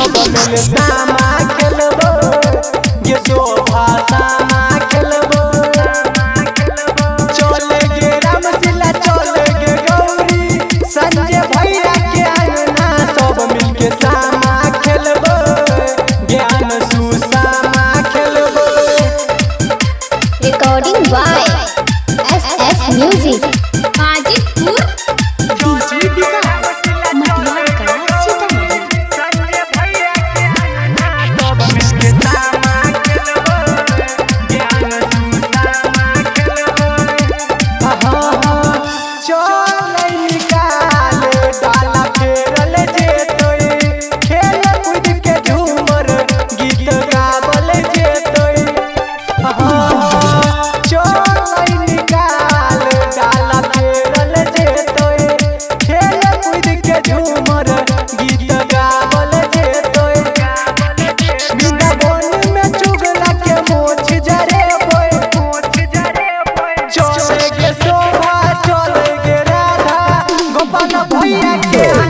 सब मिल सामा खेलबो गे शोभा सामा खेलबो चले गे रामशिला चले गे गौरी संजय भैया के अंगना सब मिल के सामा खेलबो ज्ञान सुसामा खेलबो। Recording by SS music Hajipur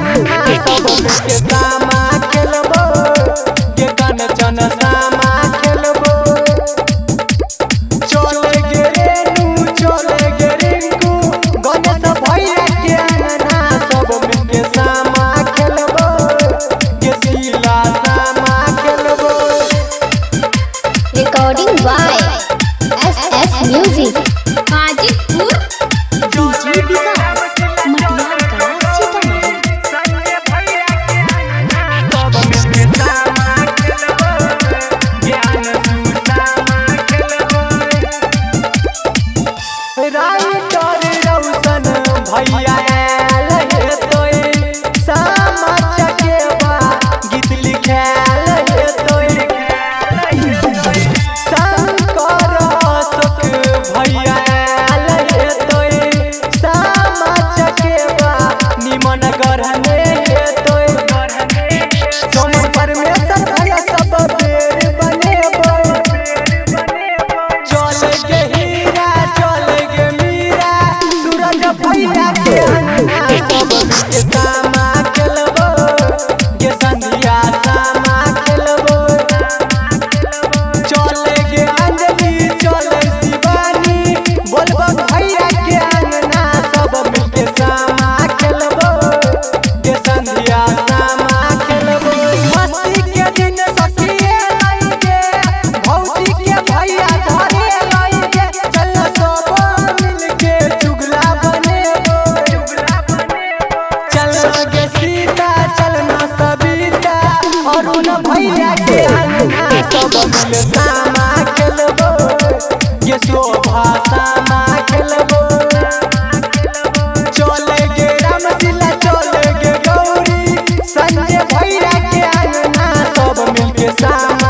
के सामा खेलबो गे कंचन सामा खेलबो चले गे रेणु चले गे रिंकू गणेश भैया के अंगना सब मिल के सामा खेलबो गे शीला सामा खेलबो। Recording by SS music Hajipur writer Raushan भैया आयल तोय सामा चकेबा गीत लिखायल तोय शंकर अशोक भैया आयल तोय सामा चकेबा निमन गढ़ने तोय तुम परमेश्वर भैया सब बेर बनेबो चले गे हीरा चले गे मीरा सूरज भैया के अंगना सब मिल के सामा खेलबो गे संध्या सामा खेलबो चले गे अंजलि चले शिवानी बोलबो भैया के अंगना सब मिल के सामा खेलबो गे संध्या सामा खेलबो। मस्ती के दिन सखिए लइगे भौजी के भैया धरे लइगे चल सब मिल के चुगला बनेबो चल गे सीता चल ना सविता अरुण भैया के अंगना सब मिल सामा खेलबो गे शोभा सामा खेलबो चले गे रामशिला चले गे गौरी संजय भैया के अंगना सब मिल के सामा